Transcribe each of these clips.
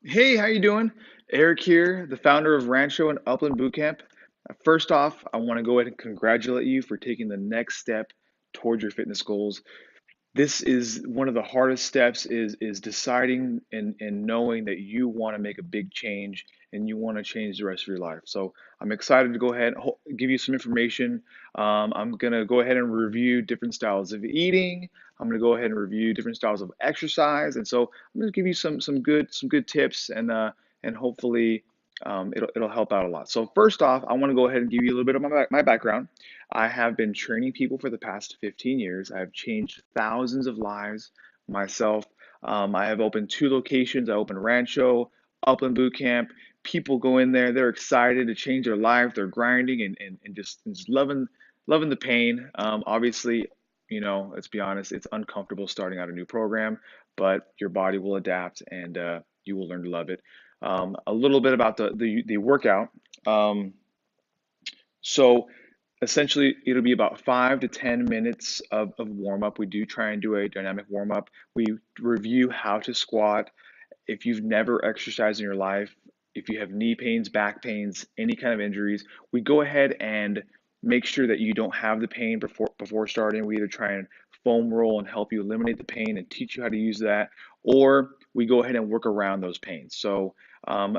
Hey, how you doing? Eric here, the founder of Rancho and Upland Bootcamp. First off, I want to go ahead and congratulate you for taking the next step towards your fitness goals. This is one of the hardest steps is deciding and knowing that you want to make a big change and you want to change the rest of your life. So I'm excited to go ahead and give you some information. I'm gonna go ahead and review different styles of eating. I'm gonna go ahead and review different styles of exercise, and so I'm gonna give you some good tips and hopefully it'll help out a lot. So first off, I want to go ahead and give you a little bit of my background. I have been training people for the past 15 years. I have changed thousands of lives myself. I have opened two locations. I opened Rancho, Upland Boot Camp. People go in there, they're excited to change their life. They're grinding and just loving the pain. Obviously, let's be honest, it's uncomfortable starting out a new program, but your body will adapt and you will learn to love it. A little bit about the workout. Um, so essentially, it'll be about 5 to 10 minutes of warm up. We do try and do a dynamic warm up. We review how to squat. If you've never exercised in your life, if you have knee pains, back pains, any kind of injuries, we go ahead and make sure that you don't have the pain before starting. We either try and foam roll and help you eliminate the pain and teach you how to use that, or we go ahead and work around those pains. So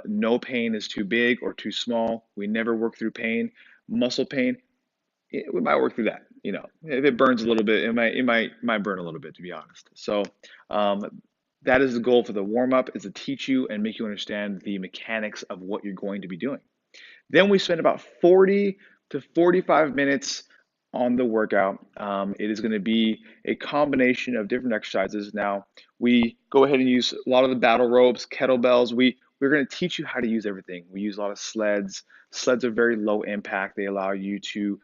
no pain is too big or too small. We never work through pain. Muscle pain, we might work through that. If it burns a little bit, it might burn a little bit, to be honest. So um, that is the goal for the warm up, is to teach you and make you understand the mechanics of what you're going to be doing. Then we spend about 40 to 45 minutes on the workout. It is going to be a combination of different exercises. Now, we go ahead and use a lot of the battle ropes, kettlebells. We're going to teach you how to use everything. We use a lot of sleds. Sleds are very low impact. They allow you to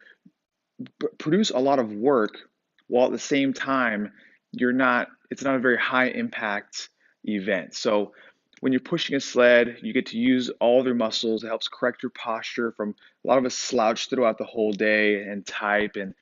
produce a lot of work while at the same time it's not a very high impact event. So when you're pushing a sled, you get to use all their muscles. It helps correct your posture from a lot of us slouch throughout the whole day and type. And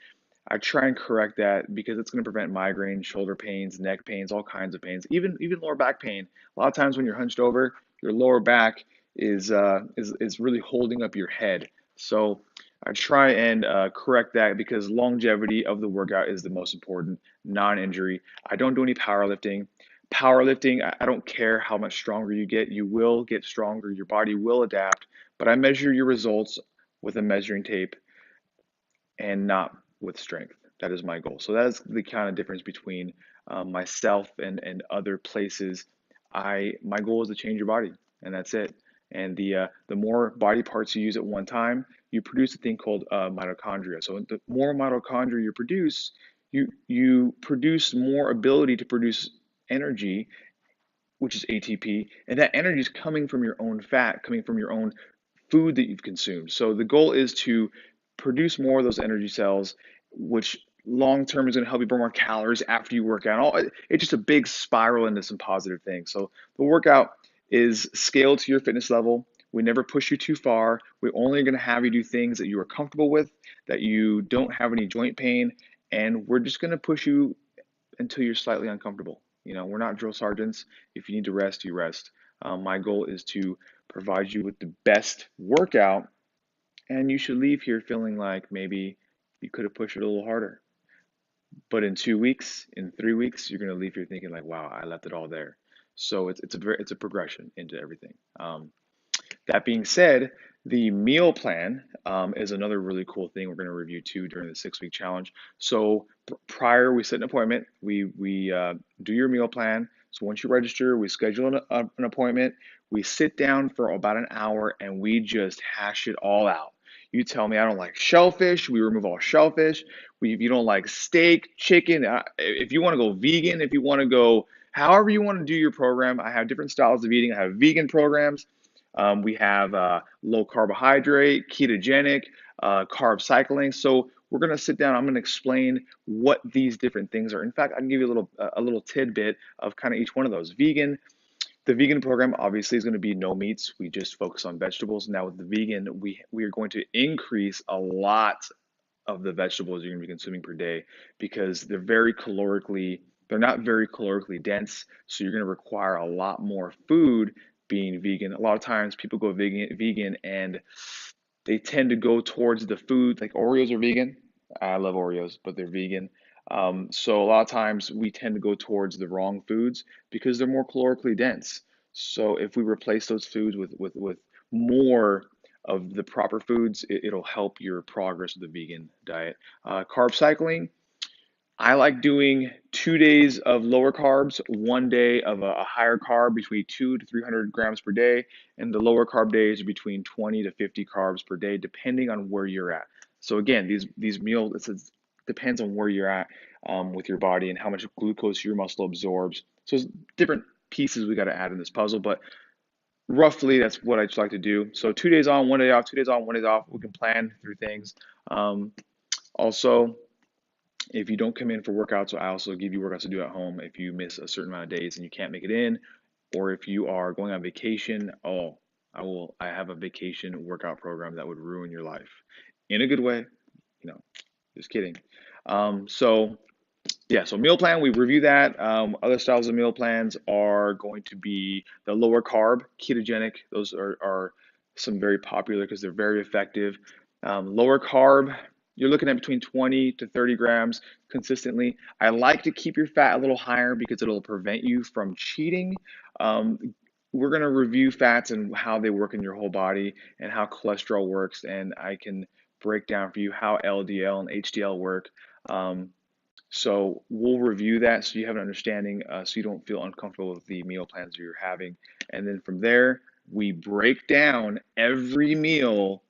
I try and correct that because it's going to prevent migraine, shoulder pains, neck pains, all kinds of pains, even lower back pain. A lot of times when you're hunched over, your lower back is really holding up your head. So I try and correct that because longevity of the workout is the most important, non-injury. I don't do any powerlifting. Powerlifting, I don't care how much stronger you get, you will get stronger, your body will adapt, but I measure your results with a measuring tape and not with strength. That is my goal. So that is the kind of difference between myself and other places. My goal is to change your body, and that's it. And the more body parts you use at one time, you produce a thing called mitochondria. So the more mitochondria you produce, you produce more ability to produce energy, which is ATP, and that energy is coming from your own fat, coming from your own food that you've consumed. So the goal is to produce more of those energy cells, which long term is going to help you burn more calories after you work out. It's just a big spiral into some positive things. So the workout is scaled to your fitness level. We never push you too far. We're only going to have you do things that you are comfortable with, that you don't have any joint pain, and we're just going to push you until you're slightly uncomfortable. We're not drill sergeants. If you need to rest, you rest. My goal is to provide you with the best workout, and you should leave here feeling like maybe you could have pushed it a little harder. But in 2 weeks, in 3 weeks, you're going to leave here thinking like, wow, I left it all there. So it's a progression into everything. That being said, the meal plan is another really cool thing we're going to review too during the 6 week challenge. So prior, we set an appointment. We do your meal plan. So once you register, we schedule an appointment. We sit down for about an hour and we just hash it all out. You tell me I don't like shellfish, we remove all shellfish. If you don't like steak, chicken, if you want to go vegan, if you want to go however you want to do your program, I have different styles of eating. I have vegan programs. We have low carbohydrate, ketogenic, carb cycling. So we're going to sit down. I'm going to explain what these different things are. In fact, I can give you a little tidbit of kind of each one of those. The vegan program obviously is going to be no meats. We just focus on vegetables. Now with the vegan, we are going to increase a lot of the vegetables you're going to be consuming per day because they're not very calorically dense. So you're going to require a lot more food being vegan. A lot of times people go vegan and they tend to go towards the food, like Oreos are vegan. I love Oreos, but they're vegan. So a lot of times we tend to go towards the wrong foods because they're more calorically dense. So if we replace those foods with more of the proper foods, it'll help your progress with the vegan diet. Carb cycling, I like doing 2 days of lower carbs, 1 day of a higher carb between 200 to 300 grams per day, and the lower carb days are between 20 to 50 carbs per day, depending on where you're at. So again, these meals, it depends on where you're at with your body and how much glucose your muscle absorbs. So it's different pieces we got to add in this puzzle, but roughly that's what I just like to do. So 2 days on, 1 day off, 2 days on, 1 day off. We can plan through things. Um, Also, if you don't come in for workouts, I also give you workouts to do at home if you miss a certain amount of days and you can't make it in, or if you are going on vacation. Oh, I have a vacation workout program that would ruin your life in a good way, you know, just kidding. So yeah, so meal plan, we review that. Other styles of meal plans are going to be the lower carb, ketogenic. Those are some very popular because they're very effective. Lower carb, you're looking at between 20 to 30 grams consistently. I like to keep your fat a little higher because it'll prevent you from cheating. Um, we're going to review fats and how they work in your whole body and how cholesterol works, and I can break down for you how LDL and HDL work. Um, so we'll review that so you have an understanding, so you don't feel uncomfortable with the meal plans you're having. And then from there, we break down every meal,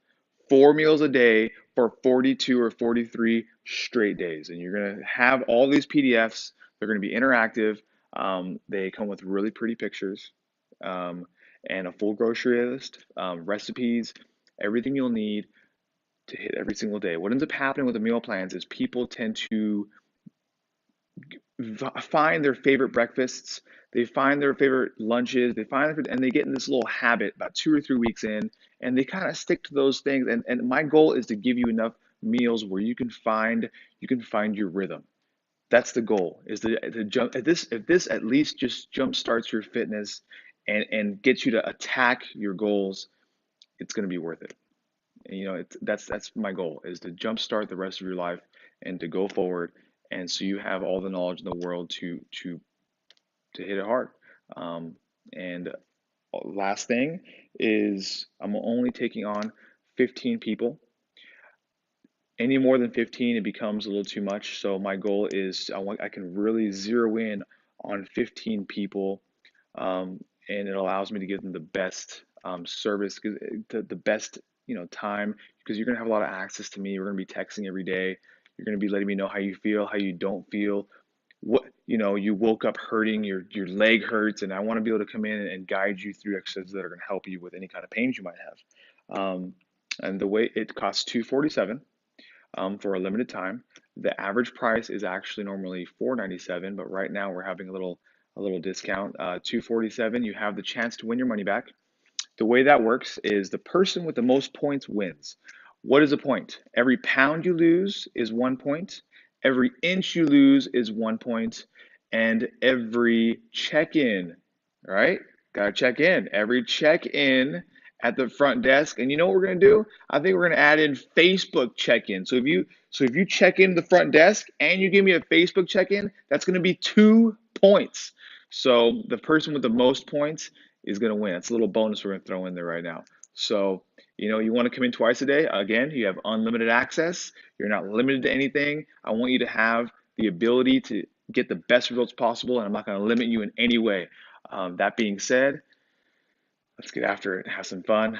4 meals a day for 42 or 43 straight days. And you're going to have all these PDFs. They're going to be interactive. They come with really pretty pictures um, and a full grocery list, recipes, everything you'll need to hit every single day. What ends up happening with the meal plans is people tend to find their favorite breakfasts, they find their favorite lunches, and they get in this little habit about 2 or 3 weeks in, and they kind of stick to those things. And my goal is to give you enough meals where you can find your rhythm. That's the goal. Is to jump if this at least just jump starts your fitness and gets you to attack your goals, it's going to be worth it. And, that's my goal is to jumpstart the rest of your life and to go forward. And so you have all the knowledge in the world to hit it hard. And last thing is I'm only taking on 15 people. Any more than 15, it becomes a little too much. So my goal is I can really zero in on 15 people, and it allows me to give them the best service, the best time, because you're gonna have a lot of access to me. We're gonna be texting every day. You're gonna be letting me know how you feel, how you don't feel, what you woke up hurting, your leg hurts, and I want to be able to come in and guide you through exercises that are going to help you with any kind of pains you might have. And the way it costs 247 for a limited time. The average price is actually normally 497, but right now we're having a little discount. 247. You have the chance to win your money back. The way that works is the person with the most points wins. What is a point? Every pound you lose is 1 point. Every inch you lose is 1 point. And every check-in, right? Gotta check in. Every check-in at the front desk. And you know what we're gonna do? I think we're gonna add in Facebook check-in. So if you check in the front desk and you give me a Facebook check-in, that's gonna be 2 points. So the person with the most points is going to win. It's a little bonus we're going to throw in there right now. So, you want to come in twice a day. Again, you have unlimited access. You're not limited to anything. I want you to have the ability to get the best results possible, and I'm not going to limit you in any way. That being said, let's get after it and have some fun.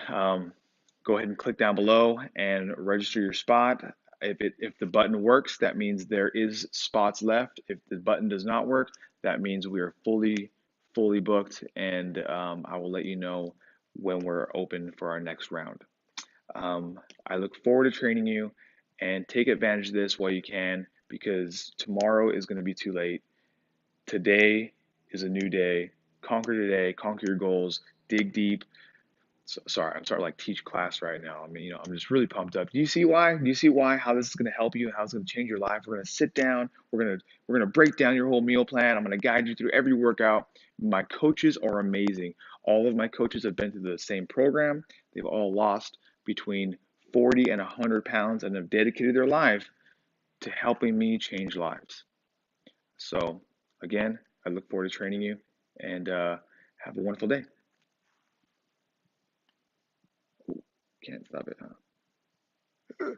Go ahead and click down below and register your spot. If the button works, that means there is spots left. If the button does not work, that means we are fully booked, and I will let you know when we're open for our next round. I look forward to training you, and take advantage of this while you can, because tomorrow is going to be too late. Today is a new day. Conquer today, conquer your goals, dig deep. Sorry, I'm starting to like teach class right now. I mean, I'm just really pumped up. Do you see why? Do you see why? How this is going to help you and how it's going to change your life? We're going to sit down. We're going to break down your whole meal plan. I'm going to guide you through every workout. My coaches are amazing. All of my coaches have been through the same program. They've all lost between 40 and 100 pounds and have dedicated their life to helping me change lives. So, again, I look forward to training you and have a wonderful day. Ooh, can't stop it, huh?